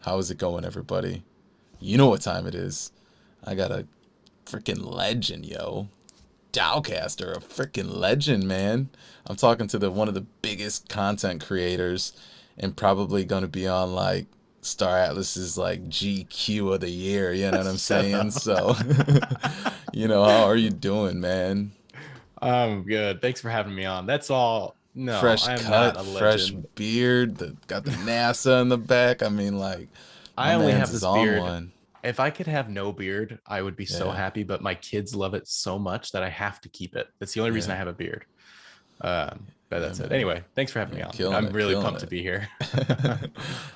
How is it going, everybody? You know what time it is. I got a freaking legend, yo. DAOcaster, a freaking legend, man. I'm talking to the one of the biggest content creators and probably going to be on like Star Atlas's like GQ of the year, you know what I'm Shut saying? up. So, how are you doing, man? I'm good. Thanks for having me on. That's all. No, Fresh I'm not cut, a fresh legend. beard, got the NASA in the back. I mean, like, my I only man's have is this on beard. one. If I could have no beard, I would be so Yeah, happy, but my kids love it so much that I have to keep it. That's the only reason yeah, I have a beard. But yeah, that's it. man. Anyway, thanks for having me Yeah, on. killing I'm it, really killing pumped to it. be here.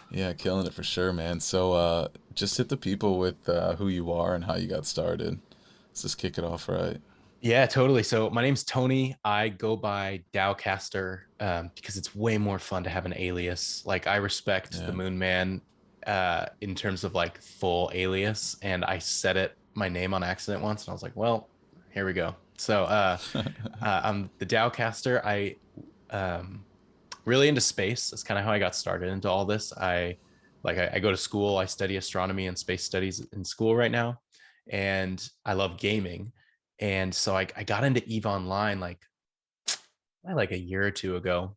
Yeah, killing it for sure, man. So, just hit the people with who you are and how you got started. Let's just kick it off right. Yeah, totally. So my name's Tony. I go by DAOcaster because it's way more fun to have an alias. Like I respect the Yeah. Moon Man in terms of like full alias, and I said it my name on accident once, and I was like, well, here we go. So I'm the DAOcaster. I um, really into space. That's kind of how I got started into all this. I go to school. I study astronomy and space studies in school right now, and I love gaming. And so I got into Eve Online like a year or two ago,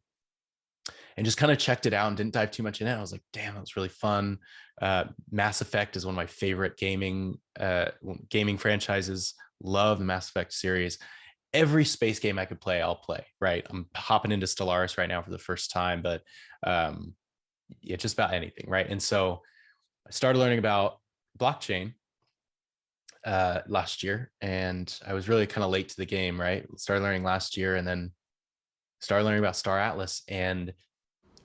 and just kind of checked it out and didn't dive too much in it. I was like, damn, that was really fun. Mass Effect is one of my favorite gaming franchises. Love the Mass Effect series. Every space game I could play, I'll play. Right, I'm hopping into Stellaris right now for the first time, but um, yeah, just about anything. Right, and so I started learning about blockchain last year, and I was really kind of late to the game. Right, started learning last year, and then started learning about Star Atlas, and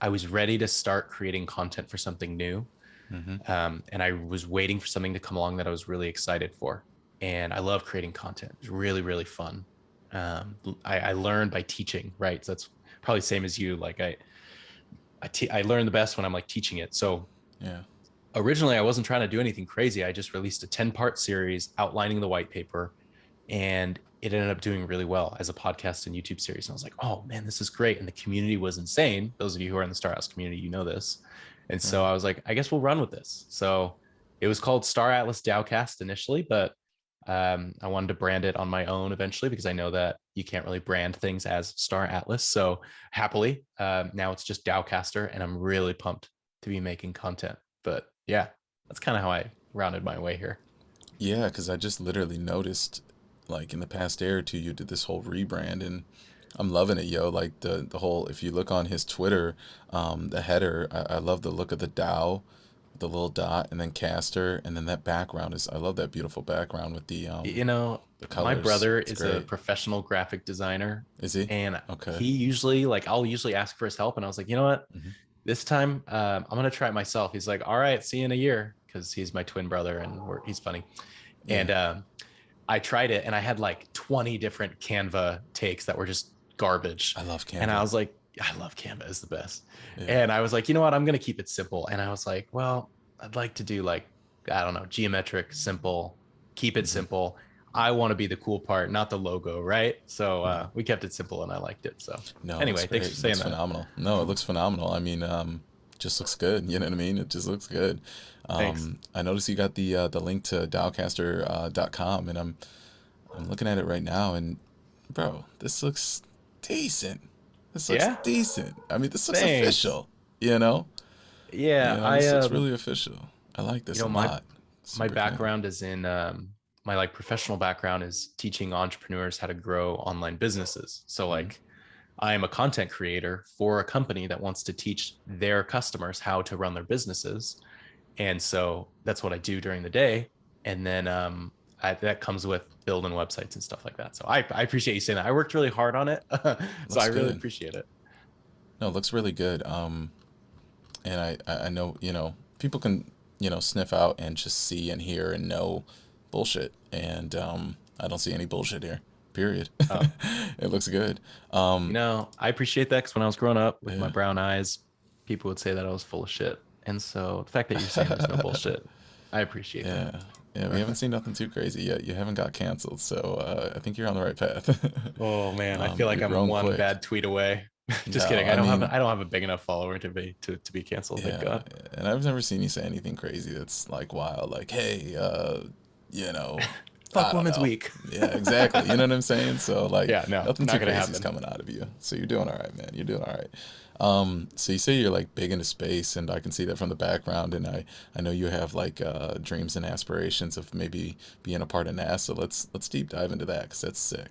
I was ready to start creating content for something new. Mm-hmm. And I was waiting for something to come along that I was really excited for. And I love creating content. It's really, really fun. I learned by teaching, right? So that's probably the same as you. Like I learn the best when I'm like teaching it. So Yeah. originally I wasn't trying to do anything crazy. I just released a 10-part series outlining the white paper, and it ended up doing really well as a podcast and YouTube series. And I was like, oh man, this is great. And the community was insane. Those of you who are in the Star House community, you know this. And so Right. I was like, I guess we'll run with this. So it was called Star Atlas DAOcast initially, but I wanted to brand it on my own eventually because I know that you can't really brand things as Star Atlas. So happily, now it's just DAOcaster, and I'm really pumped to be making content. But yeah, that's kind of how I rounded my way here. Yeah, because I just literally noticed, like in the past day or two, you did this whole rebrand, and I'm loving it, yo. Like the whole, if you look on his Twitter, the header, I love the look of the Dow, the little dot, and then caster, and then that background is, I love that beautiful background with You know, the my colors. brother It's is a great. professional graphic designer, Is he? and Okay. he usually like I'll usually ask for his help, and I was like, you know what, Hmm. this time I'm gonna try it myself. He's like, all right, see you in a year, because he's my twin brother and he's funny. Yeah. And I tried it, and I had like 20 different Canva takes that were just garbage, I love and I Canva. was like, I love Canva, is the best. Yeah. And I was like, you know what, I'm gonna keep it simple. And I was like, well, I'd like to do like, I don't know, geometric, simple, keep it Hmm. simple. I want to be the cool part, not the logo, right? So Yeah. we kept it simple, and I liked it. So No, it looks anyway, thanks great. for It saying looks that. phenomenal. No, it looks phenomenal. I mean, just looks good. You know what I mean? It just looks good. Thanks. I noticed you got the link to DAOcaster.com, and I'm looking at it right now, and bro, this looks decent. This looks Yeah, decent. I mean, this looks thanks. official. You know? Yeah, This looks really official. I like you this a know, my lot. my Super clean. background is in my like professional background is teaching entrepreneurs how to grow online businesses. So Hmm. like I am a content creator for a company that wants to teach their customers how to run their businesses. And so that's what I do during the day. And then that comes with building websites and stuff like that. So I appreciate you saying that. I worked really hard on it. So I Looks really good. appreciate it. No, it looks really good. And I know, people can, sniff out and just see and hear and know bullshit. And I don't see any bullshit here. Period. Uh, It looks good. I appreciate that because when I was growing up with my Yeah. brown eyes, people would say that I was full of shit. And so the fact that you're saying there's no bullshit, I appreciate that. Yeah. Yeah, we haven't seen nothing too crazy yet. You haven't got canceled, so I think you're on the right path. Oh man, I feel like You're I'm growing one quick. bad tweet away. Just No, kidding. I mean, I don't have a big enough follower to be canceled. Thank yeah, God. and I've never seen you say anything crazy that's like wild, like, hey, you know, Fuck I don't Women's know. Week. Yeah, exactly. You know what I'm saying? So like, Yeah, no, nothing too not gonna crazy is happen. coming out of you. So you're doing all right, man. You're doing all right. So you say you're like big into space, and I can see that from the background, and I know you have like dreams and aspirations of maybe being a part of NASA. Let's deep dive into that because that's sick.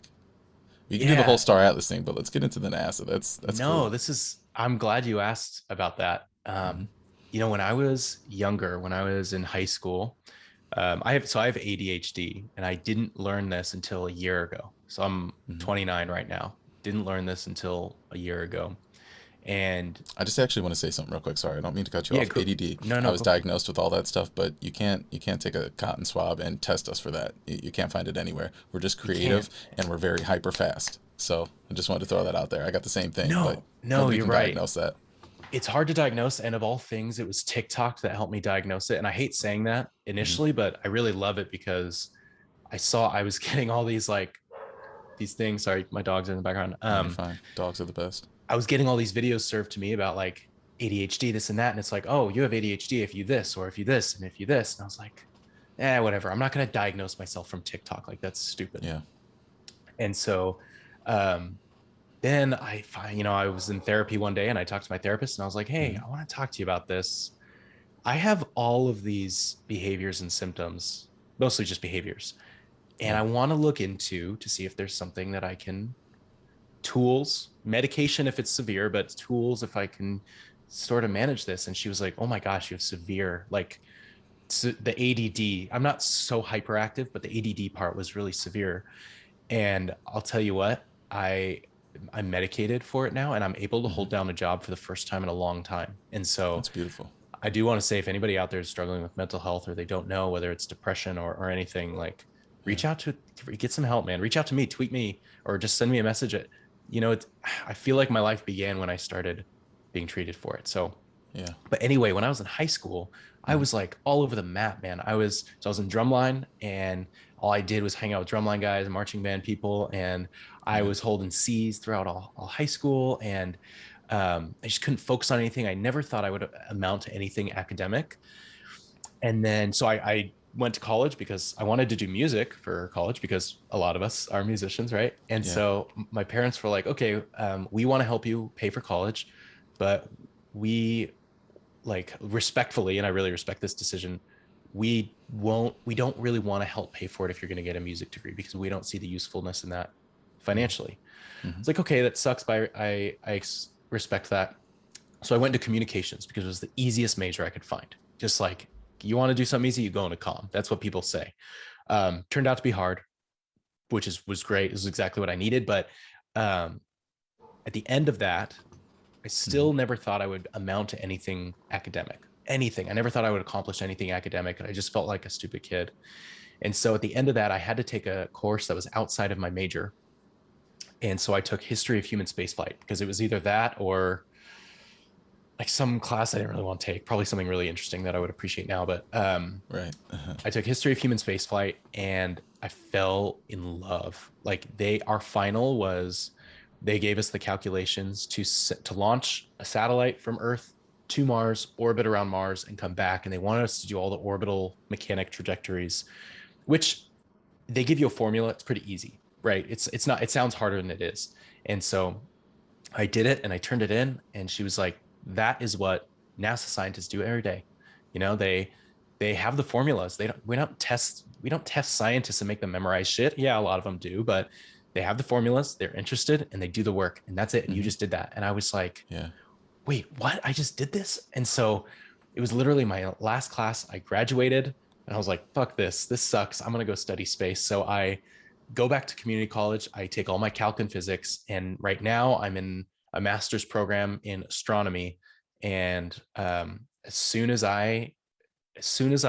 We can do the whole Yeah, Star Atlas thing, but let's get into the NASA. That's no, cool. this is. I'm glad you asked about that. Hmm. You know, when I was younger, when I was in high school, I have ADHD, and I didn't learn this until a year ago. So I'm Hmm. 29 right now. Didn't learn this until a year ago, and I just actually want to say something real quick. Sorry, I don't mean to cut you yeah, off. go. ADD. No, I no, was go for it. diagnosed with all that stuff, but you can't take a cotton swab and test us for that. You can't find it anywhere. We're just You can't. creative and we're very hyper fast. So I just wanted to throw that out there. I got the same thing, but No, no, nobody you're can right. diagnose that. It's hard to diagnose, and of all things, it was TikTok that helped me diagnose it. And I hate saying that Hmm. initially, but I really love it because I was getting all these like these things. Sorry, my dog's in the background. No, you're fine. Dogs are the best. I was getting all these videos served to me about like ADHD, this and that, and it's like, oh, you have ADHD if you this, or if you this, and if you this, and I was like, whatever. I'm not going to diagnose myself from TikTok. Like that's stupid. Yeah. And so, um, then I find, I was in therapy one day and I talked to my therapist and I was like, hey, Hmm. I want to talk to you about this. I have all of these behaviors and symptoms, mostly just behaviors. And Yeah. I want to look into to see if there's something that I can tools, medication if it's severe, but tools if I can sort of manage this. And she was like, oh my gosh, you have severe, like the ADD. I'm not so hyperactive, but the ADD part was really severe. And I'll tell you what, I'm medicated for it now and I'm able to Hmm. hold down a job for the first time in a long time. And so That's beautiful. I do want to say if anybody out there is struggling with mental health or they don't know whether it's depression or anything, like Yeah. reach out to get some help, man. Reach out to me, tweet me, or just send me a message. I feel like my life began when I started being treated for it. So, Yeah. but anyway, when I was in high school, I Hmm. was like all over the map, man. I was in drumline and all I did was hang out with drumline guys and marching band people. And I Yeah. was holding C's throughout all high school. And I just couldn't focus on anything. I never thought I would amount to anything academic. And then, so I went to college because I wanted to do music for college because a lot of us are musicians, right? And Yeah. so my parents were like, okay, we want to help you pay for college, but we like respectfully, and I really respect this decision, we don't really want to help pay for it if you're going to get a music degree because we don't see the usefulness in that Hmm. financially. Hmm. It's like, okay, that sucks, but I respect that. So I went into communications because it was the easiest major I could find. Just like you want to do something easy, you go into comm. That's what people say. Turned out to be hard, which was great. It was exactly what I needed. But um, at the end of that, I Hmm. still never thought I would amount to anything academic. Anything. I never thought I would accomplish anything academic. And I just felt like a stupid kid. And so at the end of that, I had to take a course that was outside of my major. And so I took history of human spaceflight because it was either that or like some class I didn't really want to take, probably something really interesting that I would appreciate now. But Right. I took history of human spaceflight and I fell in love. Like our final was, they gave us the calculations to launch a satellite from Earth to Mars, orbit around Mars, and come back. And they wanted us to do all the orbital mechanic trajectories, which they give you a formula. It's pretty easy, right? It's not. It sounds harder than it is. And so I did it and I turned it in, and she was like, "That is what NASA scientists do every day. You know, they have the formulas. We don't test scientists and make them memorize shit. Yeah, a lot of them do, but they have the formulas. They're interested and they do the work, and that's it. And you Hmm. just did that." And I was like, Yeah. "Wait, what? I just did this?" And so it was literally my last class. I graduated, and I was like, "Fuck this. This sucks. I'm gonna go study space." So I go back to community college. I take all my calc and physics, and right now I'm in a master's program in astronomy. And as soon as I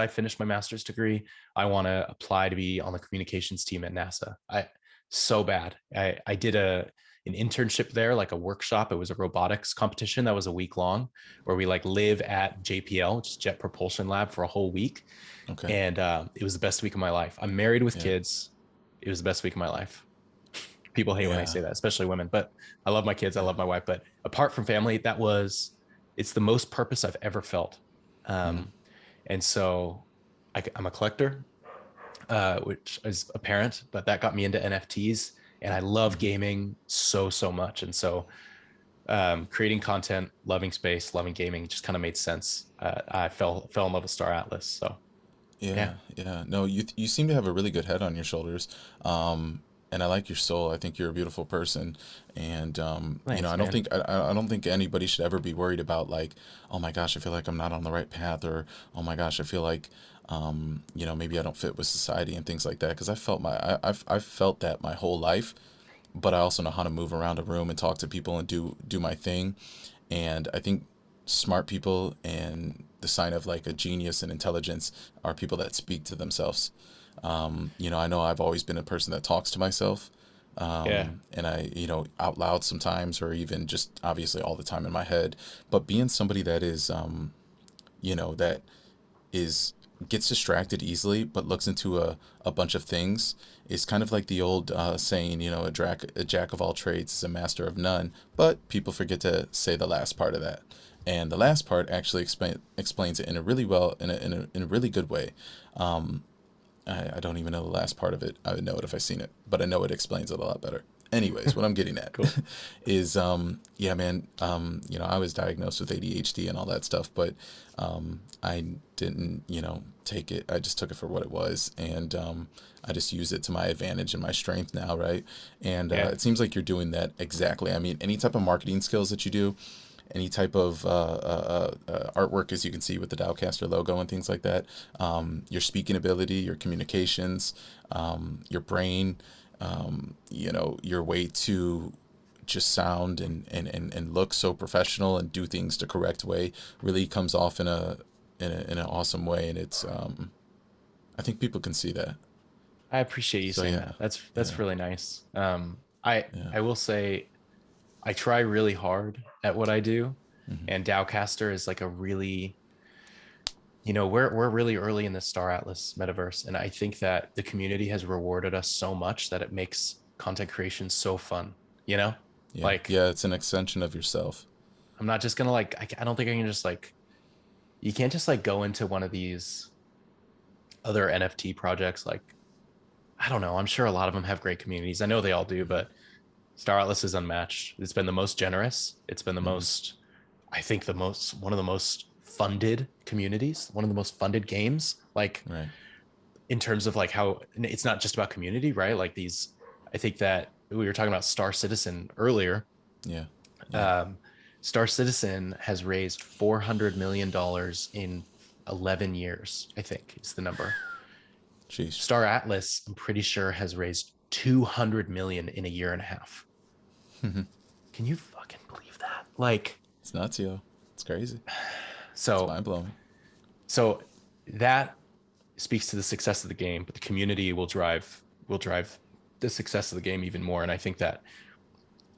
finish my master's degree, I want to apply to be on the communications team at NASA. I so bad. I did an internship there, like a workshop. It was a robotics competition that was a week long, where we like live at JPL, which is Jet Propulsion Lab, for a whole week, Okay. and it was the best week of my life. I'm married with Yeah. kids. It was the best week of my life. People hate when I Yeah. say that, especially women. But I love my kids. I love my wife. But apart from family, it's the most purpose I've ever felt. Mm-hmm. Um, and so I'm a collector, which is apparent, but that got me into NFTs. And I love Mm-hmm. gaming so much. And so creating content, loving space, loving gaming just kind of made sense. I fell in love with Star Atlas. So yeah, Yeah, yeah. No, you seem to have a really good head on your shoulders. And I like your soul. I think you're a beautiful person. And thanks, I don't man. think I don't think anybody should ever be worried about like, oh my gosh, I feel like I'm not on the right path, or oh my gosh, I feel like maybe I don't fit with society and things like that. Because I've felt that my whole life, but I also know how to move around a room and talk to people and do my thing. And I think smart people and the sign of like a genius and intelligence are people that speak to themselves. I know I've always been a person that talks to myself, Yeah, and out loud sometimes, or even just obviously all the time in my head. But being somebody that is, that is gets distracted easily, but looks into a bunch of things is kind of like the old saying, a jack of all trades is a master of none. But people forget to say the last part of that. And the last part actually explains it in a really well, in a really good way. I don't even know the last part of it. I would know it if I seen it, but I know it explains it a lot better. Anyways, what I'm getting at cool. is, yeah, man, I was diagnosed with ADHD and all that stuff, but I didn't, take it. I just took it for what it was, and I just use it to my advantage and my strength now, right? And Yeah, it seems like you're doing that exactly. I mean, any type of marketing skills that you do, any type of artwork, as you can see with the DAOcaster logo and things like that. Your speaking ability, your communications, your brain, your way to just sound and look so professional and do things the correct way really comes off in an awesome way. And it's I think people can see that. I appreciate you So saying yeah, that. That's yeah, really nice. I yeah. I will say I try really hard at what I do, Hmm. and DAOcaster is like a really, we're really early in the Star Atlas metaverse, and I think that the community has rewarded us so much that it makes content creation so fun. You know, Yeah, like yeah. It's an extension of yourself. I'm not just gonna like I don't think I can just like you can't just like go into one of these other NFT projects like I don't know. I'm sure a lot of them have great communities. I know they all do, Hmm. but Star Atlas is unmatched. It's been the most generous. It's been the Hmm. most, I think, one of the most funded communities, one of the most funded games. Like Right. in terms of like how it's not just about community, right? Like I think that we were talking about Star Citizen earlier. Yeah. Yeah. Um, Star Citizen has raised $400 million in 11 years, I think is the number. Sheesh. Star Atlas, I'm pretty sure, has raised 200 million in a year and a half. Can you fucking believe that? Like, It's nuts, yo. It's crazy. It's so, mind blowing. so that speaks to the success of the game, but the community will drive the success of the game even more. And I think that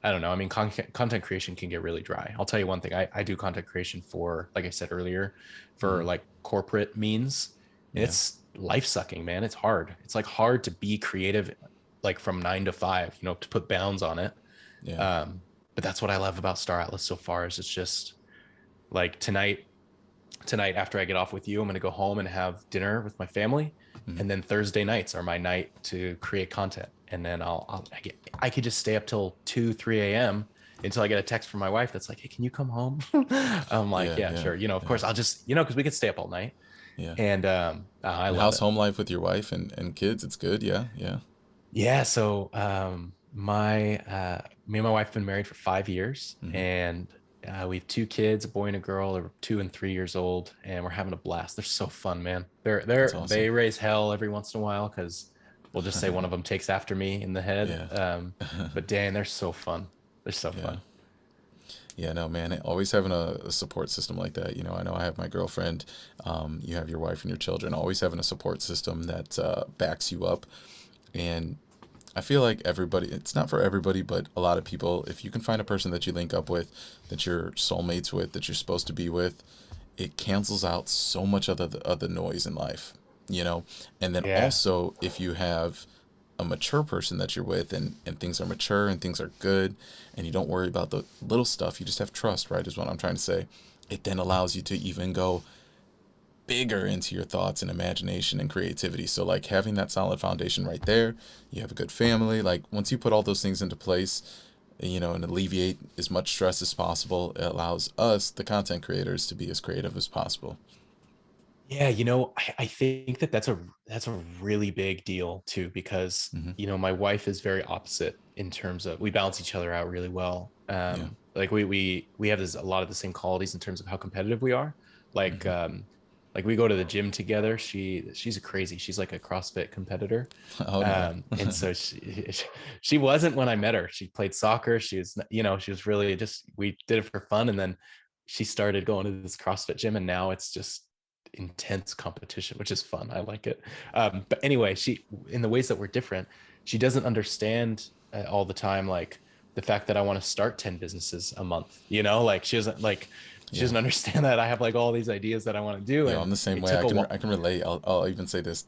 I don't know. I mean, content creation can get really dry. I'll tell you one thing. I do content creation for, like I said earlier, for Hmm. like corporate means, and Yeah. it's life sucking, man. It's hard. It's like hard to be creative, like from 9 to 5. To put bounds on it. Yeah. Um, but that's what I love about Star Atlas so far. Is it's just like tonight after I get off with you, I'm going to go home and have dinner with my family. Hmm. And then Thursday nights are my night to create content. And then I could just stay up till 2, 3 a.m. until I get a text from my wife that's like, hey, can you come home? I'm like, Yeah. yeah, Yeah. sure. Of Yeah. course I'll just, because we could stay up all night. Yeah. And I And love how's it. home life with your wife and kids? It's good. Yeah. Yeah. Yeah. So me and my wife have been married for 5 years, Hmm. and we have 2 kids, a boy and a girl. They're 2 and 3 years old, and we're having a blast. They're so fun, man. That's They awesome. raise hell every once in a while because we'll just say one of them takes after me in the head. Yeah. But Dan, they're so fun. They're so Yeah. fun. Yeah, no, man. Always having a support system like that. I know I have my girlfriend. You have your wife and your children. Always having a support system that backs you up. And I feel like everybody, it's not for everybody, but a lot of people, if you can find a person that you link up with, that you're soulmates with, that you're supposed to be with, it cancels out so much of the noise in life. And then Yeah. also, if you have a mature person that you're with, and things are mature and things are good, and you don't worry about the little stuff, you just have trust, right, is what I'm trying to say. It then allows you to even go bigger into your thoughts and imagination and creativity. So like having that solid foundation right there, you have a good family. Like once you put all those things into place, and alleviate as much stress as possible, it allows us, the content creators, to be as creative as possible. Yeah, I think that's a really big deal too, because Hmm. my wife is very opposite in terms of we balance each other out really well. Yeah. Like we have a lot of the same qualities in terms of how competitive we are. Like Hmm. um, like we go to the gym together. She's a crazy. She's like a CrossFit competitor. Oh no. And so she wasn't when I met her. She played soccer. She was really just we did it for fun, and then she started going to this CrossFit gym, and now it's just intense competition, which is fun. I like it. But anyway, she in the ways that we're different, she doesn't understand all the time like the fact that I want to start 10 businesses a month. Like she Yeah. doesn't understand that I have like all these ideas that I want to do, Yo, and I'm the same it way. took I a can while. I can relate. I'll even say this: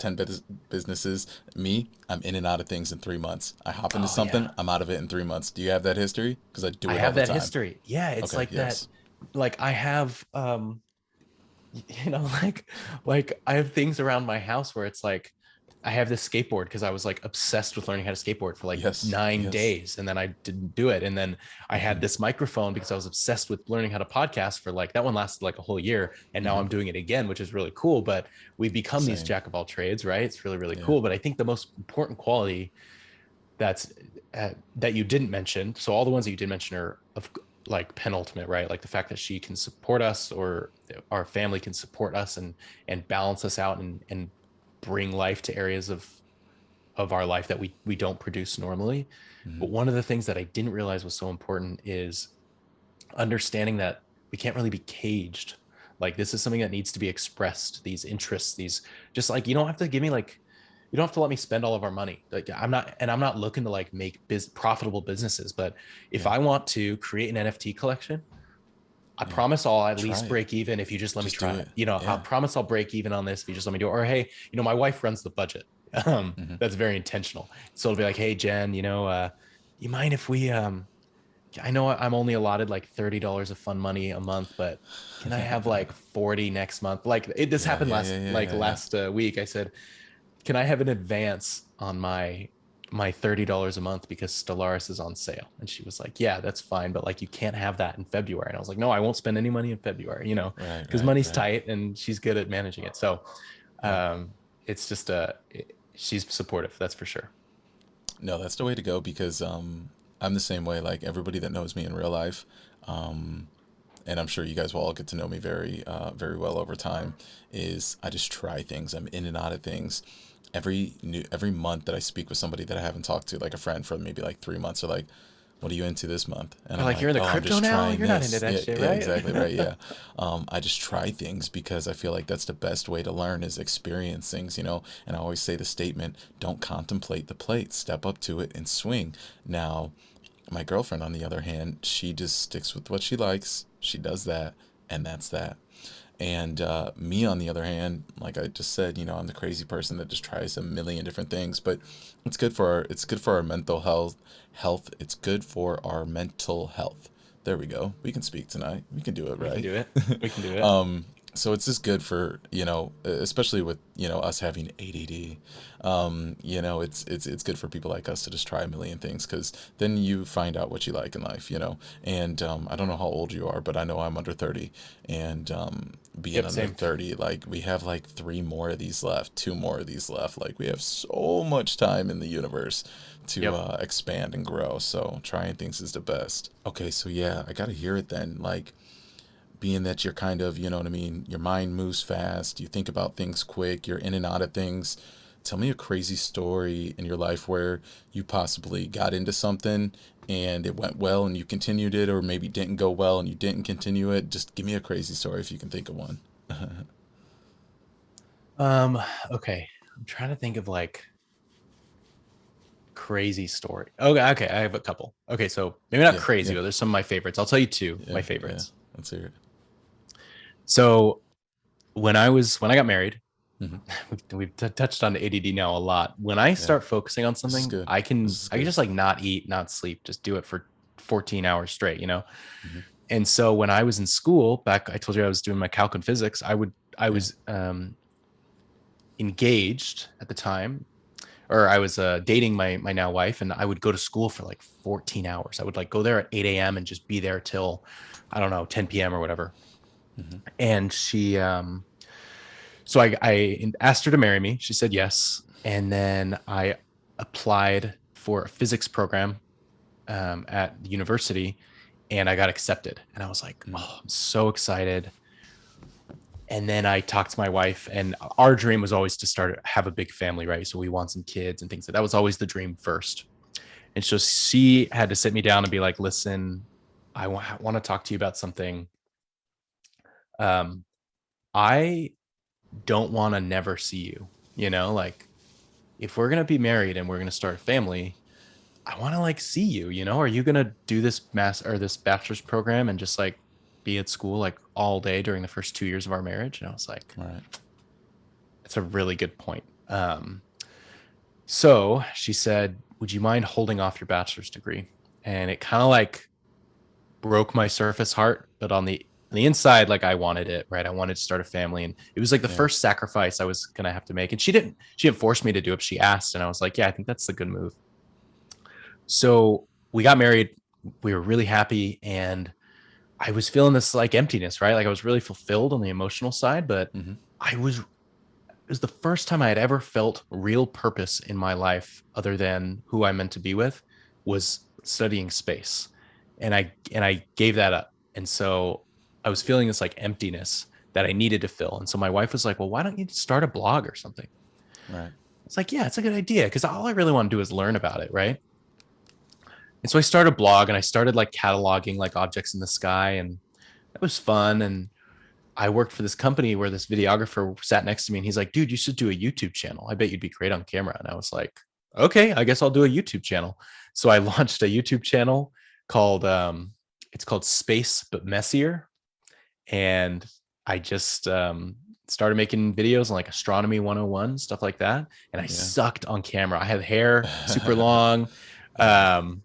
businesses. Me, I'm in and out of things in 3 months. I hop into Oh yeah, something, I'm out of it in 3 months. Do you have that history? Because I do I it all have the that time. history. Yeah, it's Okay. like that. Yes. Like I have like I have things around my house where it's like I have this skateboard because I was like obsessed with learning how to skateboard for like Yes. nine Yes. days and then I didn't do it. And then I had Hmm. this microphone because I was obsessed with learning how to podcast for like that one lasted like a whole year. And now Hmm. I'm doing it again, which is really cool. But we become these Same. jack of all trades, right? It's really, really Yeah. cool. But I think the most important quality that's that you didn't mention. So all the ones that you did mention are of like penultimate, right? Like the fact that she can support us or our family can support us and balance us out and bring life to areas of our life that we don't produce normally. Hmm. But one of the things that I didn't realize was so important is understanding that we can't really be caged. Like this is something that needs to be expressed, these interests, these just like you don't have to give me like you don't have to let me spend all of our money. Like I'm not looking to like make profitable businesses, but if Yeah. I want to create an NFT collection, I Yeah. promise I'll at Try least it. break even if you just let me Just do try it. it. I Yeah. promise I'll break even on this if you just let me do it. Or hey, my wife runs the budget. Hmm. That's very intentional. So it'll be like, hey Jen, you mind if we I know I'm only allotted like $30 of fun money a month, but can I have like 40 next month? Like this Yeah. happened Yeah. Yeah. Yeah. Yeah. Yeah. last week. I said, can I have an advance on my $30 a month because Stellaris is on sale? And she was like, yeah, that's fine, but like you can't have that in February. And I was like, no, I won't spend any money in February, Right. because Right. money's Right. tight and she's good at managing it. So Yep. it's just she's supportive, that's for sure. No, that's the way to go because I'm the same way. Like everybody that knows me in real life, and I'm sure you guys will all get to know me very well over time. Is I just try things. I'm in and out of things. Every month that I speak with somebody that I haven't talked to, like a friend for maybe like 3 months, are like, "What are you into this month?" And They're I'm like, you're like, in the "Oh, I'm crypto just now? trying You're not into this." that Yeah, shit, yeah, right? exactly right. Yeah, I just try things because I feel like that's the best way to learn is experience things. And I always say the statement, "Don't contemplate the plate. Step up to it and swing." Now, my girlfriend, on the other hand, she just sticks with what she likes. She does that, and that's that. And me, on the other hand, like I just said, I'm the crazy person that just tries a million different things. But it's good for our mental health. Health. It's good for our mental health. There we go. We can speak tonight. We can do it We can right. do it. We can do it. So it's just good for especially with us having ADD. It's good for people like us to just try a million things because then you find out what you like in life. And I don't know how old you are, but I know I'm under 30, and being Yep, under same. 30, like we have like three more of these left, two more of these left. Like we have so much time in the universe to Yep. expand and grow. So trying things is the best. Okay, so yeah, I gotta hear it then. Like being that you're kind of, you know what I mean, your mind moves fast, you think about things quick, you're in and out of things. Tell me a crazy story in your life where you possibly got into something and it went well and you continued it, or maybe didn't go well and you didn't continue it. Just give me a crazy story if you can think of one. Um, okay. I'm trying to think of like crazy story. Okay, okay, I have a couple. Okay, so maybe not Yeah, crazy, yeah, but there's some of my favorites. I'll tell you two of yeah, my yeah. favorites. Let's hear it. So when I got married, Hmm. we've touched on ADD now a lot. When I Yeah, start focusing on this is something, good. This is I can good. just like not eat, not sleep, just do it for 14 hours straight, you know? Hmm. And so when I was in school, back I told you I was doing my calc and physics, I Yeah. was engaged at the time, or I was dating my now wife, and I would go to school for like 14 hours. I would like go there at 8 a.m. and just be there till, I don't know, 10 p.m. or whatever. Hmm. And so I asked her to marry me. She said yes. And then I applied for a physics program at the university, and I got accepted. And I was like, Mm. oh, I'm so excited. And then I talked to my wife, and our dream was always to have a big family, right? So we want some kids and things. That was always the dream first. And so she had to sit me down and be like, listen, I want to talk to you about something. Um, I don't want to never see you, like if we're going to be married and we're going to start a family, I want to like see you, are you going to do this bachelor's program and just like be at school like all day during the first 2 years of our marriage? And I was like, Right. it's a really good point. So she said, would you mind holding off your bachelor's degree? And it kind of like broke my surface heart, but on the inside, like I wanted it, right? I wanted to start a family, and it was like the Yeah. first sacrifice I was gonna have to make. And she didn't force me to do it. She asked, and I was like, yeah, I think that's the good move. So we got married. We were really happy, and I was feeling this like emptiness, right? Like I was really fulfilled on the emotional side, but Hmm. I was it was the first time I had ever felt real purpose in my life other than who I meant to be with was studying space. And I gave that up. And so I was feeling this like emptiness that I needed to fill. And so my wife was like, well, why don't you start a blog or something? Right. It's like, yeah, it's a good idea. Cause all I really want to do is learn about it. Right. And so I started a blog, and I started like cataloging like objects in the sky, and it was fun. And I worked for this company where this videographer sat next to me, and he's like, dude, you should do a YouTube channel. I bet you'd be great on camera. And I was like, okay, I guess I'll do a YouTube channel. So I launched a YouTube channel called, it's called Space But Messier. And I just started making videos on like astronomy 101, stuff like that. And I Yeah. sucked on camera. I had hair super long. Yeah. Um,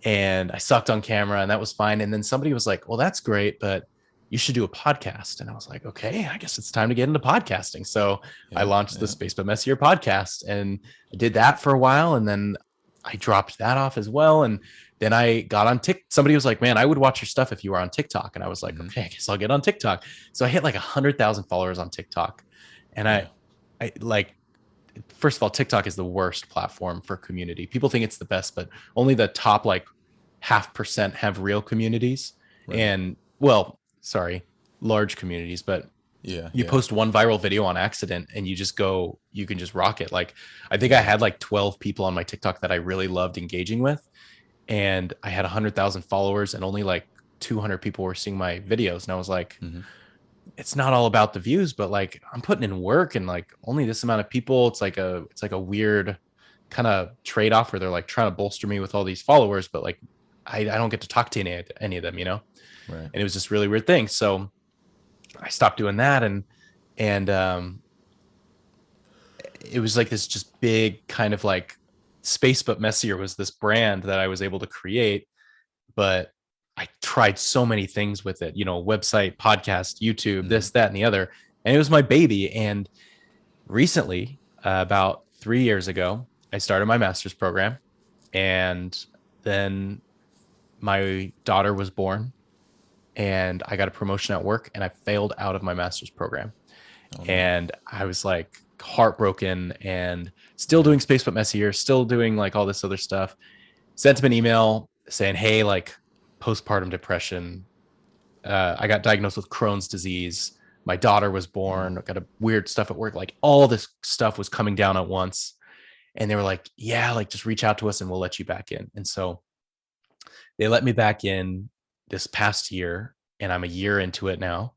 and I sucked on camera, and that was fine. And then somebody was like, well, that's great, but you should do a podcast. And I was like, okay, I guess it's time to get into podcasting. So I Yeah. launched the Yeah. Space But Messier podcast, and I did that for a while. And then I dropped that off as well. And then I got on TikTok. Somebody was like, man, I would watch your stuff if you were on TikTok. And I was like, Hmm. okay, I guess I'll get on TikTok. So I hit like 100,000 followers on TikTok. And Yeah. I like, first of all, TikTok is the worst platform for community. People think it's the best, but only the top like 0.5% have real communities. Right. And well, sorry, large communities, but Yeah. you Yeah. post one viral video on accident and you can just rock it. Like I think I Yeah. had like 12 people on my TikTok that I really loved engaging with, and I had 100,000 followers, and only like 200 people were seeing my videos. And I was like, Hmm. it's not all about the views, but like I'm putting in work, and like only this amount of people. It's like a weird kind of trade-off where they're like trying to bolster me with all these followers, but like I don't get to talk to any of them, Right. and it was just really weird thing. So I stopped doing that, and it was like this just big kind of like Space But Messier was this brand that I was able to create, but I tried so many things with it, website, podcast, YouTube, Hmm. this, that, and the other. And it was my baby. And recently, about 3 years ago, I started my master's program. And then my daughter was born, and I got a promotion at work, and I failed out of my master's program. Oh no. And I was like heartbroken, and still Yeah. doing Space But Messier, still doing like all this other stuff. Sent him an email saying, hey, like postpartum depression. I got diagnosed with Crohn's disease. My daughter was Mm. born. I got a weird stuff at work. Like all this stuff was coming down at once. And they were like, yeah, like just reach out to us and we'll let you back in. And so they let me back in this past year, and I'm a year into it now.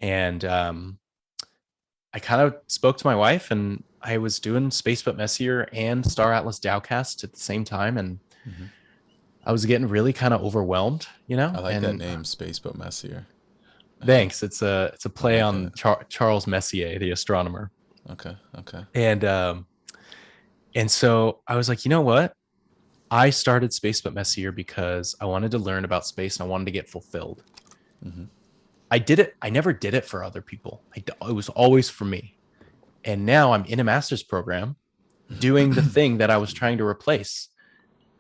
And I kind of spoke to my wife, and I was doing Space But Messier and Star Atlas DAOcast at the same time. And Hmm. I was getting really kind of overwhelmed, I like that and name, Space But Messier. thanks. It's a I play like on that. Charles Messier, the astronomer. Okay. Okay. And so I was like, you know what? I started Space But Messier because I wanted to learn about space and I wanted to get fulfilled. Hmm. I did it. I never did it for other people. It was always for me. And now I'm in a master's program doing the thing that I was trying to replace.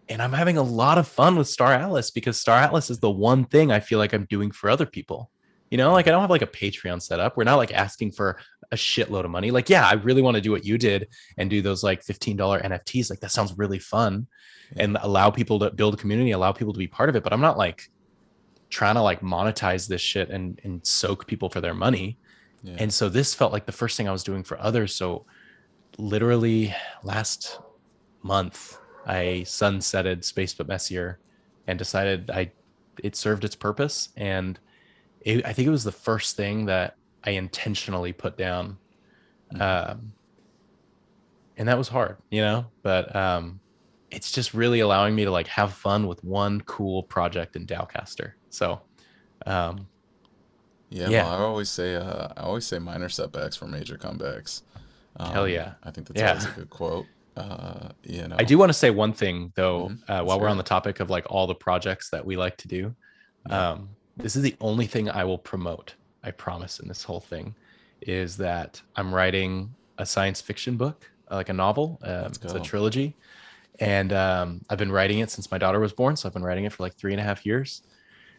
And I'm having a lot of fun with Star Atlas because Star Atlas is the one thing I feel like I'm doing for other people. You know, like I Yeah. don't have like a Patreon set up. We're not like asking for a shitload of money. Like, yeah, I really want to do what you did and do those like $15 NFTs. Like that sounds really fun Yeah. and allow people to build a community, allow people to be part of it. But I'm not like trying to like monetize this shit and soak people for their money. Yeah. And so this felt like the first thing I was doing for others. So literally last month, I sunsetted Space But Messier and decided it served its purpose. And I think it was the first thing that I intentionally put down. Hmm. Um, and that was hard, you know, but it's just really allowing me to like have fun with one cool project in DAOcaster. So um, Yeah. Well, yeah, I always say minor setbacks for major comebacks. hell yeah. I think that's always Yeah. a good quote. You I know. do want to say one thing though, Let's while we're hear on it. the topic of like all the projects that we like to do. Yeah. This is the only thing I will promote. I promise in this whole thing is that I'm writing a science fiction book, like a novel. Let's It's a go. trilogy, and I've been writing it since my daughter was born. So I've been writing it for like 3.5 years,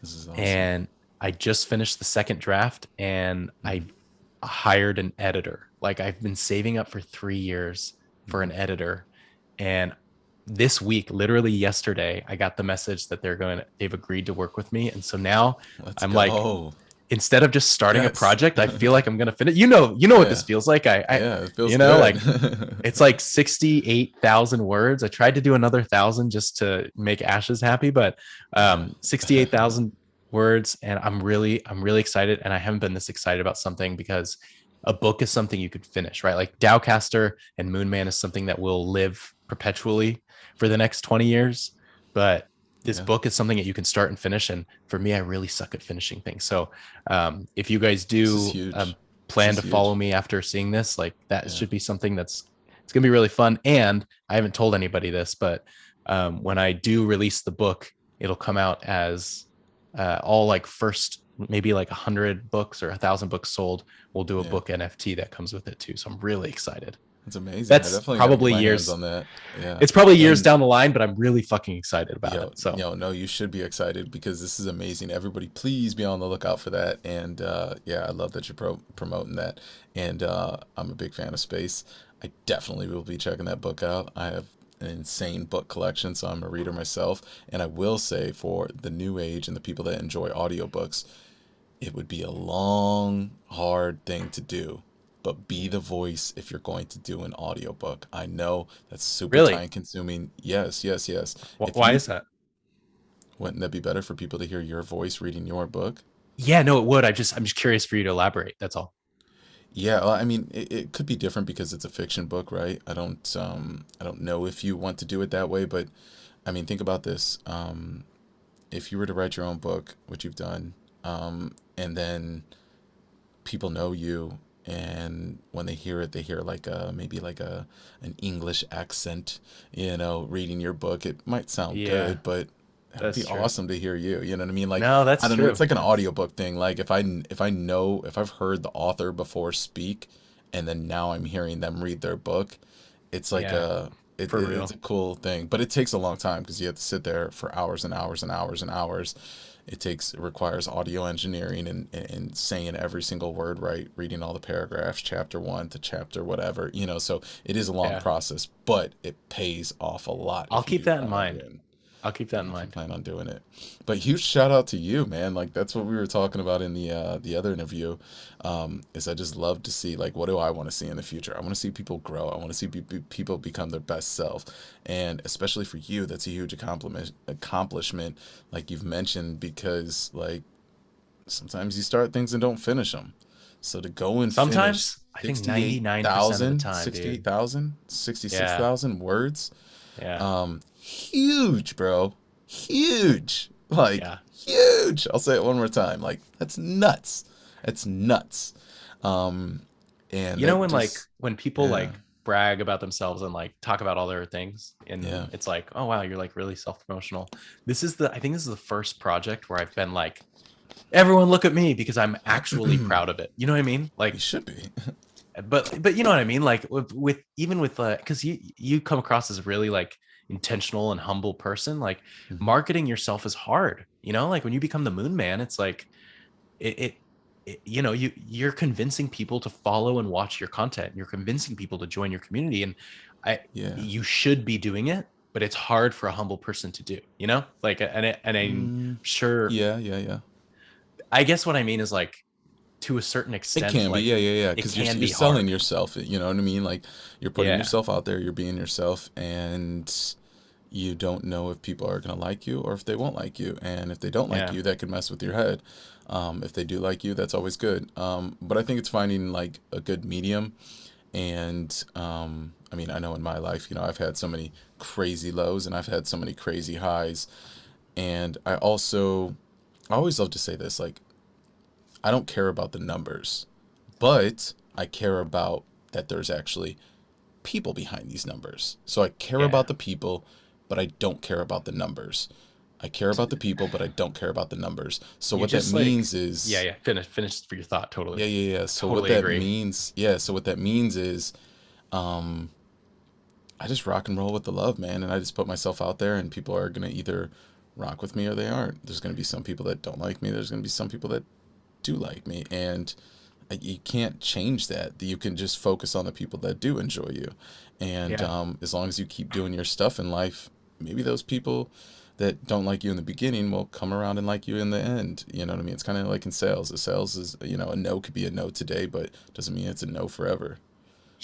This is awesome. and I just finished the second draft, and I Hmm. hired an editor. Like I've been saving up for 3 years for Hmm. an editor, and this week, literally yesterday, I got the message that they've agreed to work with me. And so now Let's I'm like, go. instead of just starting a Yes. project, I feel like I'm gonna finish. You know what this Yeah. feels like. Yeah. It feels Like good. it's like 68,000 words. I tried to do another thousand just to make Ashes happy, but Yeah. 68,000 words, and I'm really excited. And I haven't been this excited about something because a book is something you could finish, right? Like DAOcaster and Moonman is something that will live perpetually for the next 20 years, but this Yeah. book is something that you can start and finish. And for me, I really suck at finishing things. So if you guys This is do huge. This plan is to follow huge. me after seeing this, like that Yeah. should be something that's it's gonna be really fun. And I haven't told anybody this, but when I do release the book, it'll come out as all like first maybe like 100 books or 1,000 books sold. We'll do a Yeah. book NFT that comes with it too. So I'm really excited. It's amazing. I That's definitely got to get probably my hands years. on that. Yeah. It's probably years And down the line, but I'm really fucking excited about it. So no, you should be excited because this is amazing. Everybody, please be on the lookout for that. And yeah, I love that you're promoting that. And I'm a big fan of space. I definitely will be checking that book out. I have an insane book collection, so I'm a reader myself. And I will say for the new age and the people that enjoy audiobooks, it would be a long, hard thing to do. But be the voice if you're going to do an audiobook. I know that's super really, time consuming. Yes, yes, yes. If why you is that? Wouldn't that be better for people to hear your voice reading your book? Yeah, no, it would. I'm just curious for you to elaborate. That's all. Yeah, well, I mean, it could be different because it's a fiction book, right? I don't know if you want to do it that way, but I mean, think about this. If you were to write your own book, which you've done, and then people know you, and when they hear it, they hear like maybe like an English accent, reading your book. It might sound Yeah, good, but it would that's be true. awesome to hear you. You know what I mean? Like, No, I that's don't know. It's true. like an audiobook thing. Like if I've heard the author before speak, and then now I'm hearing them read their book, it's like Yeah, for it's real. a cool thing. But it takes a long time because you have to sit there for hours and hours and hours and hours. It requires audio engineering and saying every single word right, reading all the paragraphs, chapter one to chapter whatever, so it is a long Yeah, process, but it pays off a lot I'll if you keep do that in plan on mind. doing I'll keep that in if you mind. plan on doing it. But huge shout out to you, man. Like that's what we were talking about in the other interview. Is I just love to see like what do I want to see in the future? I want to see people grow. I want to see people become their best self, and especially for you, that's a huge accomplishment, like you've mentioned, because like sometimes you start things and don't finish them. So to go and finish Sometimes I think 99% of the 68,000, time, sixty-eight dude. thousand, sixty six Yeah, thousand words, yeah, huge, bro. Huge. Like, yeah, huge. I'll say it one more time. Like, that's nuts. That's nuts. Um, And You know, that when like just, when people yeah, like brag about themselves and like talk about all their things, yeah. and it's like, oh wow, you're like really self-promotional. I think this is the first project where I've been like, everyone look at me, because I'm actually proud of it. You know what I mean? You Like, should be. but you know what I mean? Like with even with because you come across as really like intentional and humble person. Like Mhm. marketing yourself is hard. You know, like when you become the moon man, it's like it, it, you know, you're convincing people to follow and watch your content. You're convincing people to join your community, and I Yeah. you should be doing it, but it's hard for a humble person to do. You know, like and I'm Mm, sure. yeah, yeah, yeah. I guess what I mean is like to a certain It extent, can be, yeah, like yeah, yeah. it Because can you're be selling hard. yourself. You know what I mean? Like you're putting Yeah, yourself out there. You're being yourself, and you don't know if people are gonna like you or if they won't like you. And if they don't like yeah, you, that could mess with your head. If they do like you, that's always good. But I think it's finding like a good medium. And I mean, I know in my life, you know, I've had so many crazy lows and I've had so many crazy highs. And I always love to say this, like, I don't care about the numbers, but I care about that there's actually people behind these numbers. So I care yeah. about the people, but I don't care about the numbers. I care about the people, but I don't care about the numbers. So You what that just like, means yeah, is, yeah. Finish for your thought. Totally, yeah, yeah, yeah. So what totally that agree. means, yeah. So what that means is, um, I just rock and roll with the love, man, and I just put myself out there, and people are gonna either rock with me or they aren't. There's gonna be some people that don't like me. There's gonna be some people that do like me, and you can't change that. You can just focus on the people that do enjoy you, and Yeah, as long as you keep doing your stuff in life, maybe those people that don't like you in the beginning will come around and like you in the end. You know what I mean? It's kind of like in sales. The sales is, you know, a no could be a no today, but doesn't mean it's a no forever.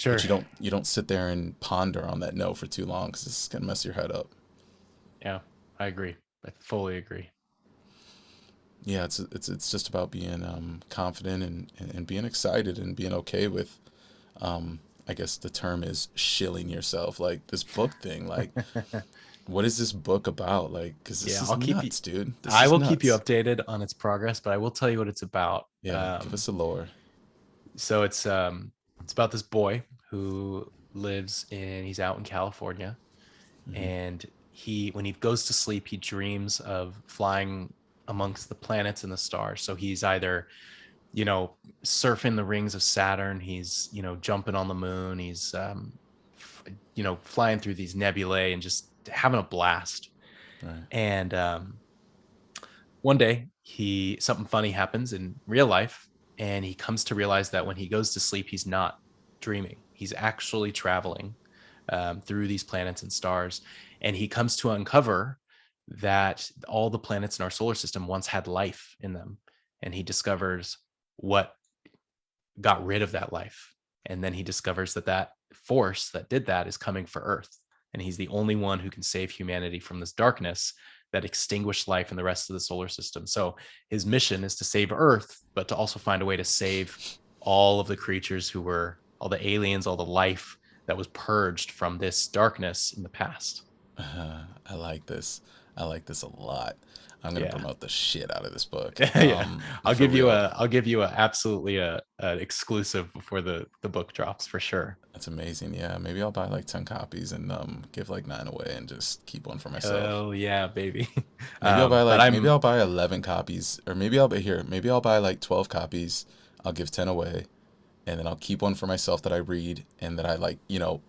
But sure. you don't sit there and ponder on that no for too long because it's gonna mess your head up. Yeah, I agree. I fully agree. Yeah, it's just about being confident and being excited and being okay with, I guess the term is shilling yourself. Like this book thing, like what is this book about? Like, because this Yeah, is I'll keep you. nuts, dude. This I is will keep you nuts. updated on its progress, but I will tell you what it's about. Yeah, give us a lore. So it's about this boy who lives in he's out in California, Hmm. and he when he goes to sleep he dreams of flying amongst the planets and the stars. So he's either, you know, surfing the rings of Saturn, he's, you know, jumping on the moon, he's you know, flying through these nebulae and just having a blast. Right. And one day he something funny happens in real life, and he comes to realize that when he goes to sleep he's not dreaming, he's actually traveling through these planets and stars. And he comes to uncover that all the planets in our solar system once had life in them, and he discovers what got rid of that life. And then he discovers that that force that did that is coming for Earth. And he's the only one who can save humanity from this darkness that extinguished life in the rest of the solar system. So his mission is to save Earth, but to also find a way to save all of the creatures who were, all the aliens, all the life that was purged from this darkness in the past. I like this. I like this a lot. I'm gonna Yeah. promote the shit out of this book. Yeah. For real. I'll give you a absolutely a exclusive before the book drops for sure. That's amazing. Yeah, maybe I'll buy like 10 copies and give like 9 away and just keep one for myself. Hell yeah, baby. But Maybe I'm I'll buy 11 copies or maybe I'll be here. Maybe I'll buy like 12 copies. I'll give 10 away and then I'll keep one for myself that I read and that I like, you know,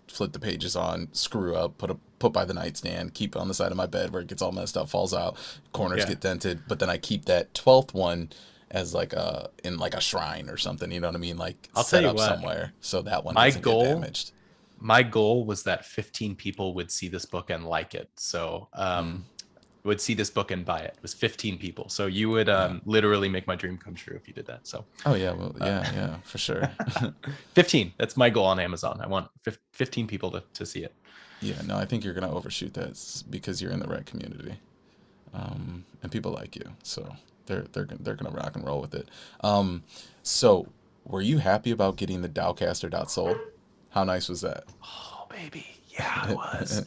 flip the pages on, screw up, put by the nightstand, keep it on the side of my bed where it gets all messed up, falls out, corners yeah. get dented, but then I keep that 12th one as like a in like a shrine or something, you know what I mean? Like I'll tell set you up what. somewhere so that one My doesn't get goal damaged. my goal was that 15 people would see this book and like it. So Mm. would see this book and buy it. It was 15 people. So you would Yeah. literally make my dream come true if you did that. So Oh yeah, well uh, yeah, yeah, for sure. 15. That's my goal on Amazon. I want 15 people to see it. Yeah, no, I think you're gonna overshoot that because you're in the right community, and people like you, so they're gonna rock and roll with it. Um, so were you happy about getting the DAOcaster.soul? How nice was that? Oh, baby. Yeah, I was.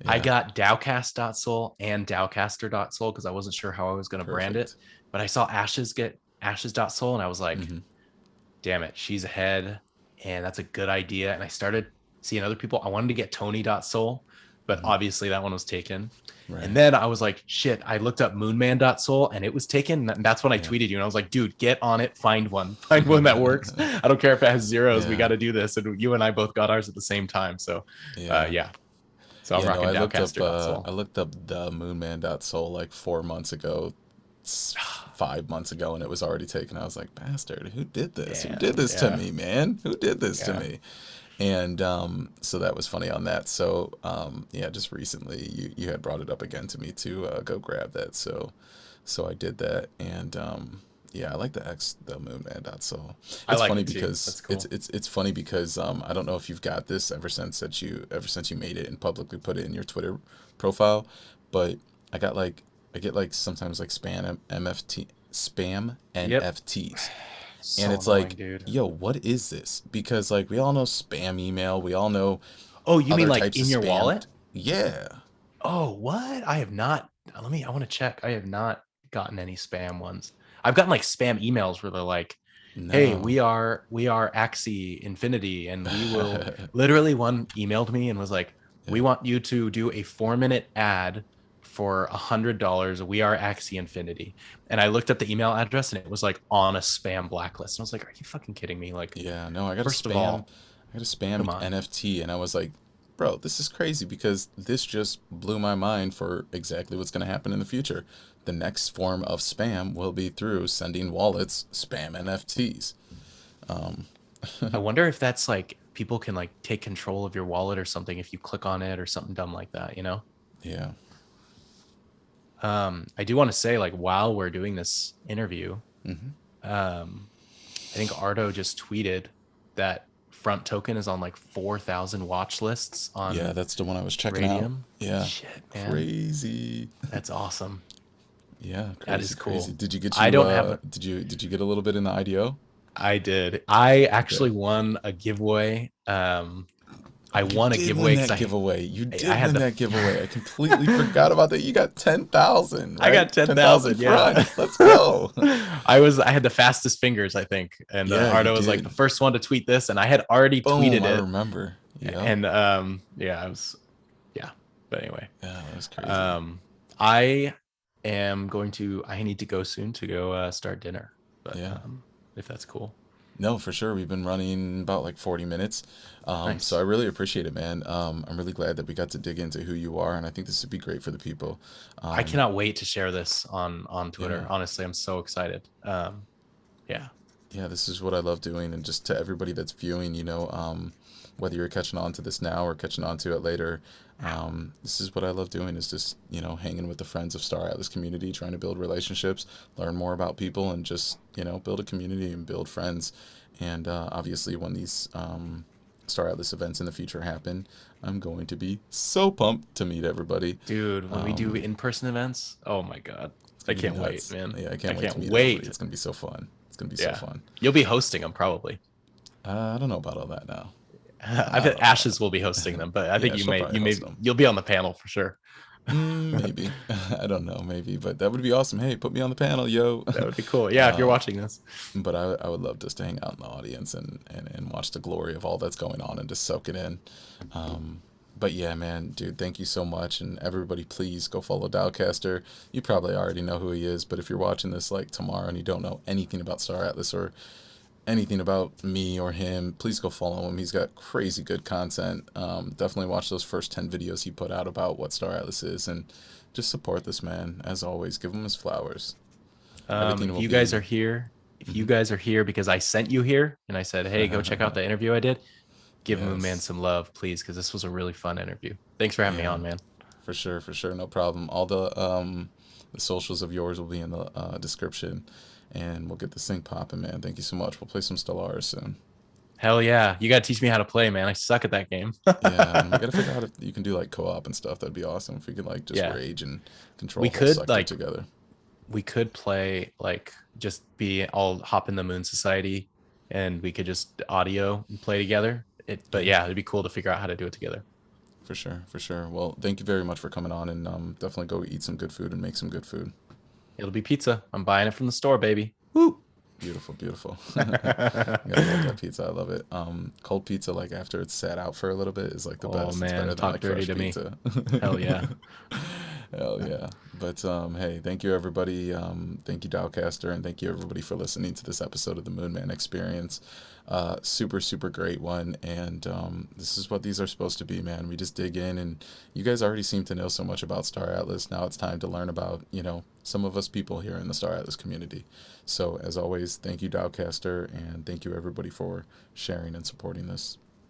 I Yeah, got DAOcast.soul and DAOcaster.soul because I wasn't sure how I was going to brand it. perfect. But I saw Ashes get Ashes.soul and I was like, Hmm. damn it, she's ahead, and that's a good idea. And I started seeing other people. I wanted to get Tony.soul, but Mhm. obviously that one was taken. And Right. then I was like, shit, I looked up Moonman.soul and it was taken. And that's when I Yeah. tweeted you. And I was like, dude, get on it. Find one. Find one that works. I don't care if it has zeros. We Yeah. got to do this. And you and I both got ours at the same time. So, Yeah. yeah. So I'm Yeah, no, rocking I DAOcaster.soul. looked up the Moonman.soul like 4 months ago, 5 months ago, and it was already taken. I was like, bastard, who did this? Who did Damn. this to Yeah. me, man? Who did this to Yeah. me? And so that was funny on that. So yeah, just recently you had brought it up again to me to go grab that. So I did that, and yeah, I like the Moonman dot. So I it's like funny it too. because That's cool. it's funny because I don't know if you've got this ever since you made it and publicly put it in your Twitter profile, but I got like I get like sometimes like spam Yep. NFTs, and So it's annoying, like, dude. yo, what is this? Because like we all know spam email, we all know Oh, you mean other like types of in your spam. wallet? Yeah. Oh, what? I have not. I want to check. I have not gotten any spam ones. I've gotten like spam emails where they're like, "Hey, No. we are Axie Infinity, and we will." Literally, one emailed me and was like, "We Yeah. want you to do a 4-minute ad for $100. We are Axie Infinity." And I looked up the email address, and it was like on a spam blacklist. And I was like, "Are you fucking kidding me?" Like, Yeah, no, first of all, I got a spam come on. NFT, and I was like, bro, this is crazy because this just blew my mind for exactly what's going to happen in the future. The next form of spam will be through sending wallets spam NFTs. Um, I wonder if that's like people can like take control of your wallet or something if you click on it or something dumb like that, you know? yeah. I do want to say, like, while we're doing this interview, Hmm. um, I think Ardo just tweeted that Front Token is on like 4,000 watch lists Yeah, on that's the one I was checking out. Radium. Yeah. Shit, man. Crazy. That's awesome. Yeah, That crazy, is crazy. cool. Did you get I don't have a, did you get a little bit in the IDO? I did. I Okay. actually won a giveaway. Oh, I you won a did giveaway win because that giveaway. You I did had win the that giveaway. I completely forgot about that. You got 10,000, I right? got 10,000 10,000. Yeah. front. Let's go. I had the fastest fingers, I think. And Yeah, you Ardo was like the did. first one to tweet this, and I had already Boom, tweeted I it. remember. Yep. And yeah, I was yeah. But anyway, Yeah, that was crazy. um, I I need to go soon to go start dinner. But Yeah. if that's cool. No, for sure. We've been running about like 40 minutes. So I Nice. really appreciate it, man. I'm really glad that we got to dig into who you are, and I think this would be great for the people. I Um, cannot wait to share this on yeah. Twitter. Honestly, I'm so excited. Yeah. Yeah, this is what I love doing, and just to everybody that's viewing, whether you're catching on to this now or catching on to it later, this is what I love doing is just hanging with the friends of Star Atlas community, trying to build relationships, learn more about people, and just build a community and build friends. And obviously, when these Star Atlas events in the future happen, I'm going to be so pumped to meet everybody. Dude, when we do Um, in-person events, oh my God. it's I gonna be can't wait, nuts. man. Yeah, I I can't wait to can't meet everybody. wait. It's gonna be so fun. It's gonna be so Yeah. fun. You'll be hosting them probably. I don't know about all that now. I I bet don't know about Ashes will be hosting them, but I think Yeah, she'll probably you host may them. you'll be on the panel for sure. Maybe. I don't know, maybe, but that would be awesome. Hey, put me on the panel, yo. That would be cool. Yeah, if you're uh, watching this. but I would love just to hang out in the audience and watch the glory of all that's going on and just soak it in. But yeah, man, dude, thank you so much. And everybody, please go follow DAOcaster. You probably already know who he is, but if you're watching this like tomorrow and you don't know anything about Star Atlas or anything about me or him, please go follow him. He's got crazy good content. Definitely watch those first 10 videos he put out about what Star Atlas is and just support this man. As always, give him his flowers. Everything If will you guys be. are here, if you Mhm. guys are here because I sent you here and I said, hey, go check out the interview I did, give Moonman Yes. some love, please, because this was a really fun interview. Thanks for having me Yeah, on, man. for sure, for sure. No problem. All the socials of yours will be in the description and we'll get this thing popping, man. Thank you so much. We'll play some Stellaris soon. Hell yeah. You got to teach me how to play, man. I suck at that game. Yeah, and we gotta figure out if you can do like co-op and stuff. That'd be awesome if we could like just Yeah. rage and control We a whole could sector like together. we could play like just be all hop in the Moon Society and we could just audio and play together. But Yeah, yeah, it'd be cool to figure out how to do it together. for sure, for sure. Well, thank you very much for coming on, and definitely go eat some good food and make some good food. It'll be pizza. I'm buying it from the store, baby. Woo! Beautiful, beautiful. I gotta love that pizza. I love it. Cold pizza, like after it's sat out for a little bit, is like the Oh best. It's man, better than talk like dirty fresh to me. pizza. Hell yeah. Hell yeah. But hey, thank you everybody. Thank you DAOcaster, and thank you everybody for listening to this episode of the Moonman Experience. Super, super great one. And this is what these are supposed to be, man. We just dig in, and you guys already seem to know so much about Star Atlas. Now it's time to learn about, some of us people here in the Star Atlas community. So as always, thank you DAOcaster, and thank you everybody for sharing and supporting this.